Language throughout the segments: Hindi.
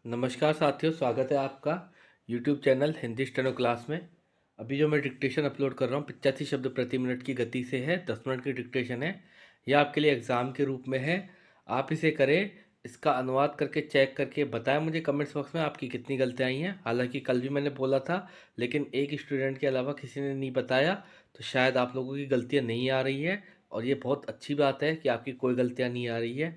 नमस्कार साथियों, स्वागत है आपका YouTube channel Hindi steno class में। अभी जो मैं डिक्टेशन अपलोड कर रहा हूँ 85 शब्द प्रति मिनट की गति से है। 10 मिनट की डिक्टेशन है। यह आपके लिए एग्ज़ाम के रूप में है। आप इसे करें, इसका अनुवाद करके चेक करके बताएं मुझे कमेंट्स बॉक्स में आपकी कितनी गलतियाँ आई हैं। हालांकि कल भी मैंने बोला था, लेकिन एक स्टूडेंट के अलावा किसी ने नहीं बताया, तो शायद आप लोगों की गलतियाँ नहीं आ रही है। और ये बहुत अच्छी बात है कि आपकी कोई गलतियाँ नहीं आ रही है।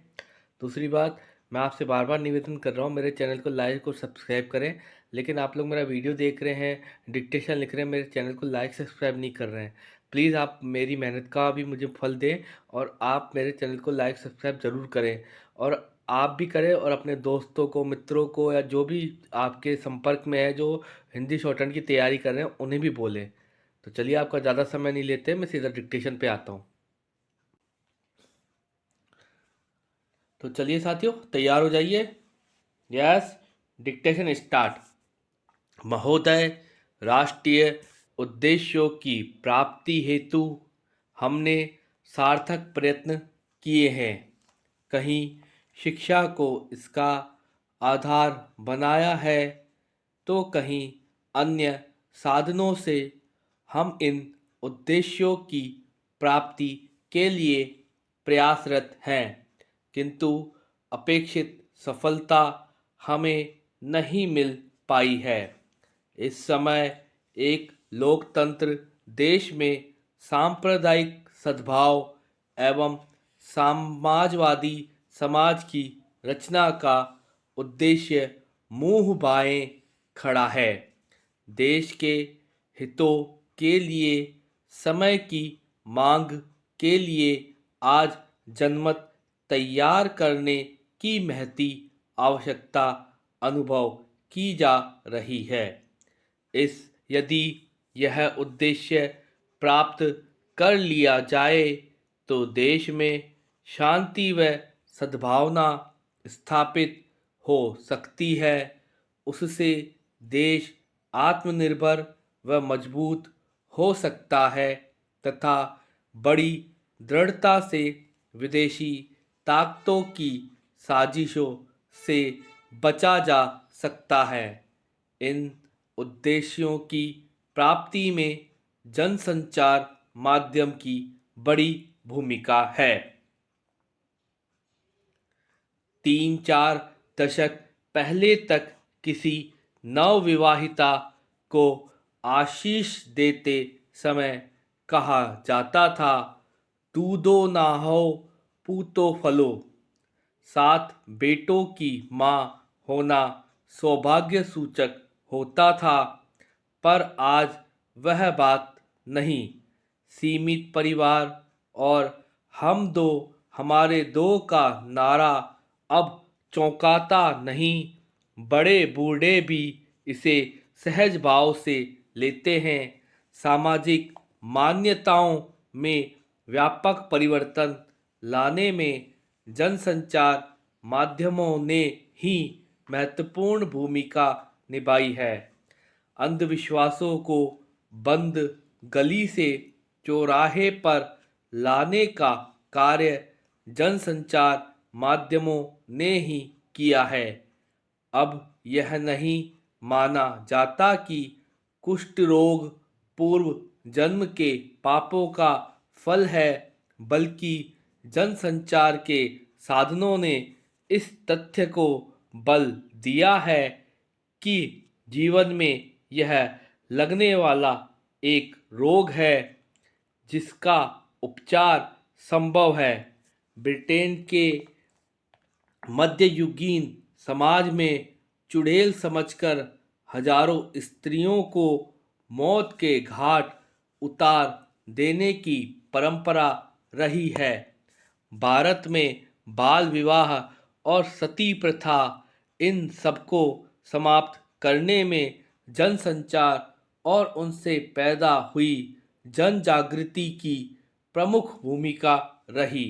दूसरी बात, मैं आपसे बार बार निवेदन कर रहा हूँ, मेरे चैनल को लाइक और सब्सक्राइब करें। लेकिन आप लोग मेरा वीडियो देख रहे हैं, डिक्टेशन लिख रहे हैं, मेरे चैनल को लाइक सब्सक्राइब नहीं कर रहे हैं। प्लीज़ आप मेरी मेहनत का भी मुझे फल दें और आप मेरे चैनल को लाइक सब्सक्राइब ज़रूर करें। और आप भी करें और अपने दोस्तों को, मित्रों को, या जो भी आपके संपर्क में है जो हिंदी शॉर्टहैंड की तैयारी कर रहे हैं, उन्हें भी बोलें। तो चलिए, आपका ज़्यादा समय नहीं लेते, मैं सीधा डिक्टेशन पे आता हूँ। तो चलिए साथियों, तैयार हो जाइए। Yes, dictation start. महोदय, राष्ट्रीय उद्देश्यों की प्राप्ति हेतु हमने सार्थक प्रयत्न किए हैं। कहीं शिक्षा को इसका आधार बनाया है, तो कहीं अन्य साधनों से हम इन उद्देश्यों की प्राप्ति के लिए प्रयासरत हैं, किंतु अपेक्षित सफलता हमें नहीं मिल पाई है। इस समय एक लोकतंत्र देश में सांप्रदायिक सद्भाव एवं समाजवादी समाज की रचना का उद्देश्य मुंह बाएं खड़ा है। देश के हितों के लिए समय की मांग के लिए आज जनमत तैयार करने की महती आवश्यकता अनुभव की जा रही है। यदि यह उद्देश्य प्राप्त कर लिया जाए, तो देश में शांति व सद्भावना स्थापित हो सकती है। उससे देश आत्मनिर्भर व मजबूत हो सकता है तथा बड़ी दृढ़ता से विदेशी ताकतों की साजिशों से बचा जा सकता है। इन उद्देश्यों की प्राप्ति में जनसंचार माध्यम की बड़ी भूमिका है। 3-4 दशक पहले तक किसी नवविवाहिता को आशीष देते समय कहा जाता था, दूधो ना हो पूतो फलो। 7 बेटों की माँ होना सौभाग्य सूचक होता था, पर आज वह बात नहीं। सीमित परिवार और हम दो हमारे दो का नारा अब चौंकाता नहीं। बड़े बूढ़े भी इसे सहज भाव से लेते हैं। सामाजिक मान्यताओं में व्यापक परिवर्तन लाने में जनसंचार माध्यमों ने ही महत्वपूर्ण भूमिका निभाई है। अंधविश्वासों को बंद गली से चौराहे पर लाने का कार्य जनसंचार माध्यमों ने ही किया है। अब यह नहीं माना जाता कि कुष्ठ रोग पूर्व जन्म के पापों का फल है, बल्कि जनसंचार के साधनों ने इस तथ्य को बल दिया है कि जीवन में यह लगने वाला एक रोग है जिसका उपचार संभव है। ब्रिटेन के मध्ययुगीन समाज में चुड़ैल समझकर हजारों स्त्रियों को मौत के घाट उतार देने की परंपरा रही है। भारत में बाल विवाह और सती प्रथा, इन सबको समाप्त करने में जनसंचार और उनसे पैदा हुई जन जागृति की प्रमुख भूमिका रही।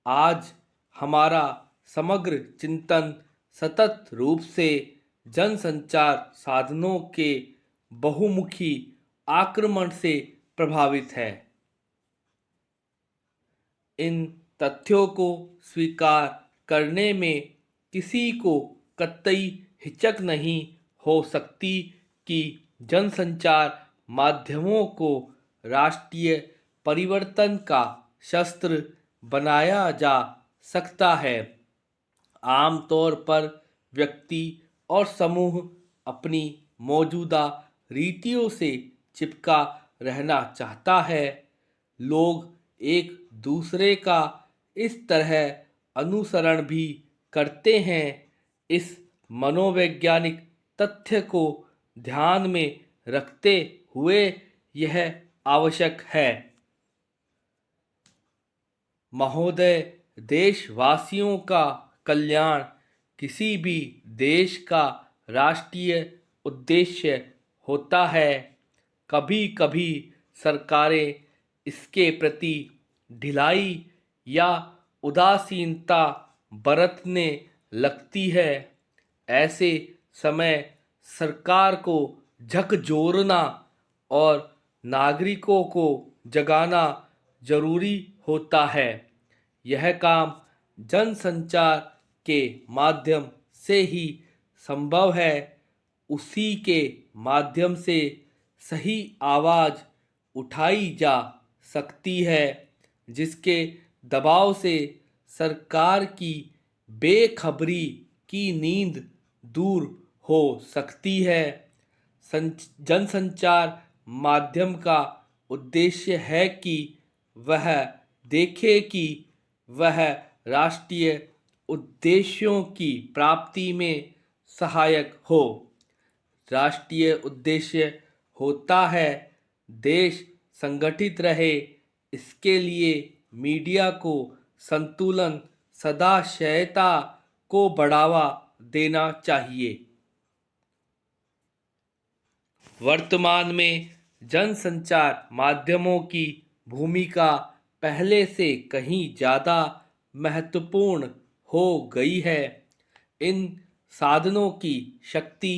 आज हमारा समग्र चिंतन सतत रूप से जनसंचार साधनों के बहुमुखी आक्रमण से प्रभावित है। इन तथ्यों को स्वीकार करने में किसी को कतई हिचक नहीं हो सकती कि जनसंचार माध्यमों को राष्ट्रीय परिवर्तन का शस्त्र बनाया जा सकता है। आमतौर पर व्यक्ति और समूह अपनी मौजूदा रीतियों से चिपका रहना चाहता है। लोग एक दूसरे का इस तरह अनुसरण भी करते हैं। इस मनोवैज्ञानिक तथ्य को ध्यान में रखते हुए यह आवश्यक है महोदय, देशवासियों का कल्याण किसी भी देश का राष्ट्रीय उद्देश्य होता है। कभी कभी सरकारें इसके प्रति ढिलाई या उदासीनता बरतने लगती है। ऐसे समय सरकार को झकझोरना और नागरिकों को जगाना जरूरी होता है। यह काम जनसंचार के माध्यम से ही संभव है। उसी के माध्यम से सही आवाज़ उठाई जा सकती है, जिसके दबाव से सरकार की बेखबरी की नींद दूर हो सकती है। जनसंचार माध्यम का उद्देश्य है कि वह देखे कि वह राष्ट्रीय उद्देश्यों की प्राप्ति में सहायक हो। राष्ट्रीय उद्देश्य होता है देश संगठित रहे। इसके लिए मीडिया को संतुलन, सदाशयता को बढ़ावा देना चाहिए। वर्तमान में जनसंचार माध्यमों की भूमिका पहले से कहीं ज़्यादा महत्वपूर्ण हो गई है। इन साधनों की शक्ति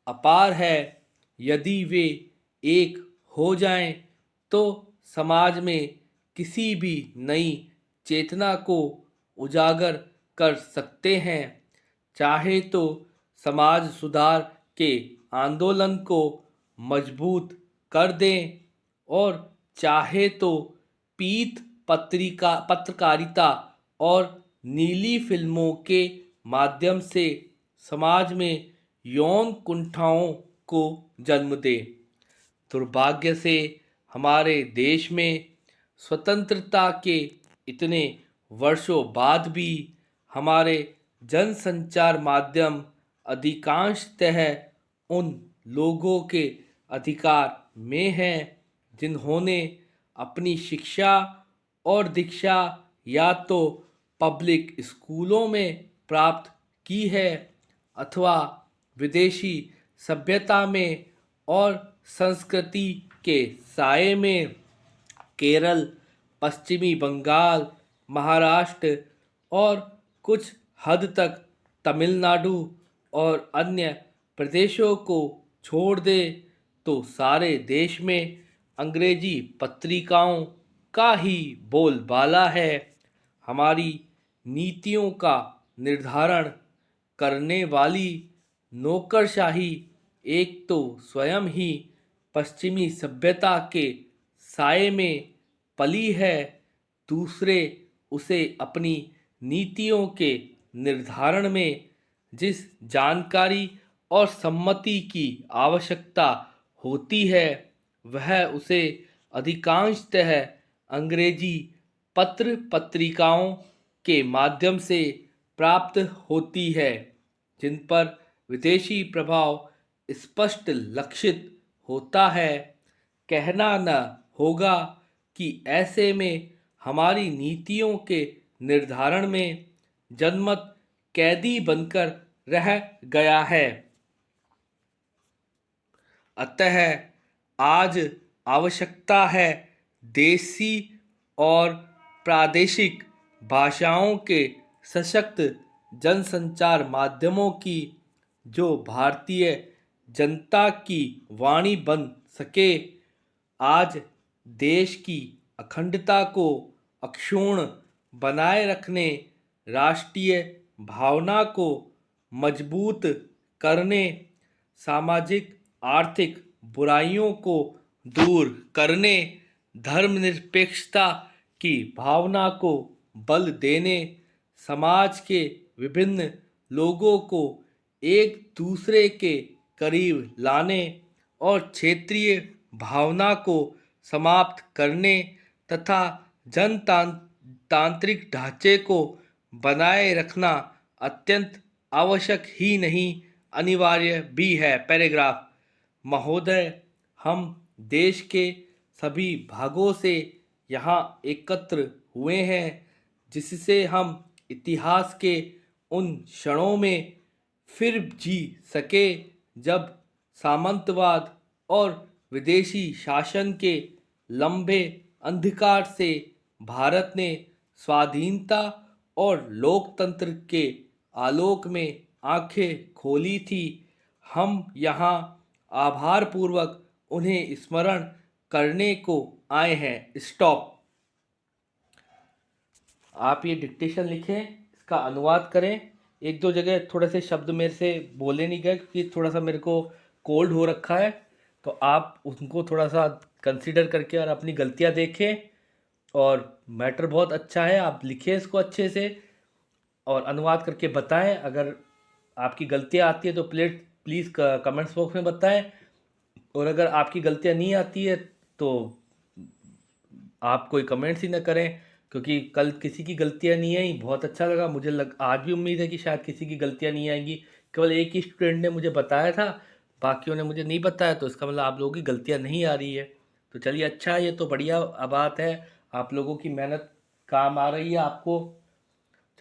अपार है। यदि वे एक हो जाएं, तो समाज में किसी भी नई चेतना को उजागर कर सकते हैं। चाहे तो समाज सुधार के आंदोलन को मजबूत कर दें और चाहे तो पत्रकारिता और नीली फिल्मों के माध्यम से समाज में यौन कुंठाओं को जन्म दे। दुर्भाग्य से हमारे देश में स्वतंत्रता के इतने वर्षों बाद भी हमारे जनसंचार माध्यम अधिकांशतः उन लोगों के अधिकार में हैं जिन्होंने अपनी शिक्षा और दीक्षा या तो पब्लिक स्कूलों में प्राप्त की है अथवा विदेशी सभ्यता में और संस्कृति के साये में केरल, पश्चिमी बंगाल, महाराष्ट्र और कुछ हद तक तमिलनाडु और अन्य प्रदेशों को छोड़ दे तो सारे देश में अंग्रेजी पत्रिकाओं का ही बोलबाला है। हमारी नीतियों का निर्धारण करने वाली नौकरशाही एक तो स्वयं ही पश्चिमी सभ्यता के साये में पली है, दूसरे उसे अपनी नीतियों के निर्धारण में जिस जानकारी और सम्मति की आवश्यकता होती है वह उसे अधिकांशतः अंग्रेजी पत्र पत्रिकाओं के माध्यम से प्राप्त होती है, जिन पर विदेशी प्रभाव स्पष्ट लक्षित होता है। कहना न होगा कि ऐसे में हमारी नीतियों के निर्धारण में जनमत कैदी बनकर रह गया है। अतः आज आवश्यकता है देसी और प्रादेशिक भाषाओं के सशक्त जनसंचार माध्यमों की, जो भारतीय जनता की वाणी बन सके। आज देश की अखंडता को अक्षुण्ण बनाए रखने, राष्ट्रीय भावना को मजबूत करने, सामाजिक आर्थिक बुराइयों को दूर करने, धर्मनिरपेक्षता की भावना को बल देने, समाज के विभिन्न लोगों को एक दूसरे के करीब लाने और क्षेत्रीय भावना को समाप्त करने तथा जनतांत्रिक ढांचे को बनाए रखना अत्यंत आवश्यक ही नहीं अनिवार्य भी है। पैराग्राफ। महोदय, हम देश के सभी भागों से यहाँ एकत्र हुए हैं जिससे हम इतिहास के उन क्षणों में फिर जी सके जब सामंतवाद और विदेशी शासन के लंबे अंधकार से भारत ने स्वाधीनता और लोकतंत्र के आलोक में आंखें खोली थी। हम यहाँ आभारपूर्वक उन्हें स्मरण करने को आए हैं। स्टॉप। आप ये डिक्टेशन लिखें, इसका अनुवाद करें। एक दो जगह थोड़े से शब्द मेरे से बोले नहीं गए क्योंकि थोड़ा सा मेरे को कोल्ड हो रखा है, तो आप उनको थोड़ा सा कंसीडर करके और अपनी गलतियां देखें। और मैटर बहुत अच्छा है, आप लिखें इसको अच्छे से और अनुवाद करके बताएं। अगर आपकी गलतियां आती है तो प्लीज़ कमेंट्स बॉक्स में बताएं, और अगर आपकी गलतियां नहीं आती है तो आप कोई कमेंट्स ही ना करें, क्योंकि कल किसी की गलतियां नहीं आई। बहुत अच्छा लगा मुझे। आज भी उम्मीद है कि शायद किसी की गलतियां नहीं आएंगी। केवल एक ही स्टूडेंट ने मुझे बताया था, बाकियों ने मुझे नहीं बताया, तो इसका मतलब आप लोगों की गलतियां नहीं आ रही है। तो चलिए, अच्छा है, ये तो बढ़िया बात है। आप लोगों की मेहनत काम आ रही है आपको।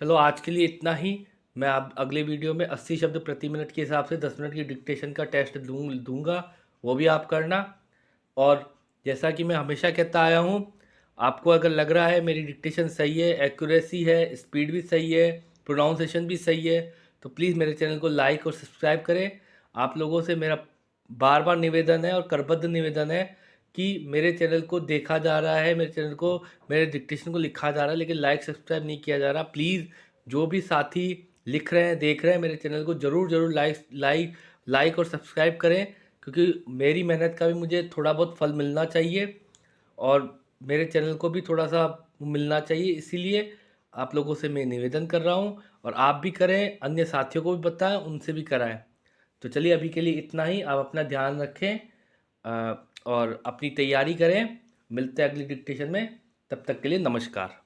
चलो, आज के लिए इतना ही। मैं आप अगले वीडियो में 80 शब्द प्रति मिनट के हिसाब से 10 मिनट की डिक्टेशन का टेस्ट दूंगा, वो भी आप करना। और जैसा कि मैं हमेशा कहता आया हूँ, आपको अगर लग रहा है मेरी डिक्टेशन सही है, एक्यूरेसी है, स्पीड भी सही है, प्रोनाउंसिएशन भी सही है, तो प्लीज़ मेरे चैनल को लाइक और सब्सक्राइब करें। आप लोगों से मेरा बार बार निवेदन है और करबद्ध निवेदन है कि मेरे चैनल को देखा जा रहा है, मेरे डिक्टेशन को लिखा जा रहा है, लेकिन लाइक सब्सक्राइब नहीं किया जा रहा। प्लीज़ जो भी साथी लिख रहे हैं, देख रहे हैं मेरे चैनल को, ज़रूर लाइक और सब्सक्राइब करें, क्योंकि मेरी मेहनत का भी मुझे थोड़ा बहुत फल मिलना चाहिए और मेरे चैनल को भी थोड़ा सा मिलना चाहिए। इसीलिए आप लोगों से मैं निवेदन कर रहा हूँ, और आप भी करें, अन्य साथियों को भी बताएं, उनसे भी कराएं। तो चलिए, अभी के लिए इतना ही। आप अपना ध्यान रखें और अपनी तैयारी करें। मिलते हैं अगली डिक्टेशन में। तब तक के लिए नमस्कार।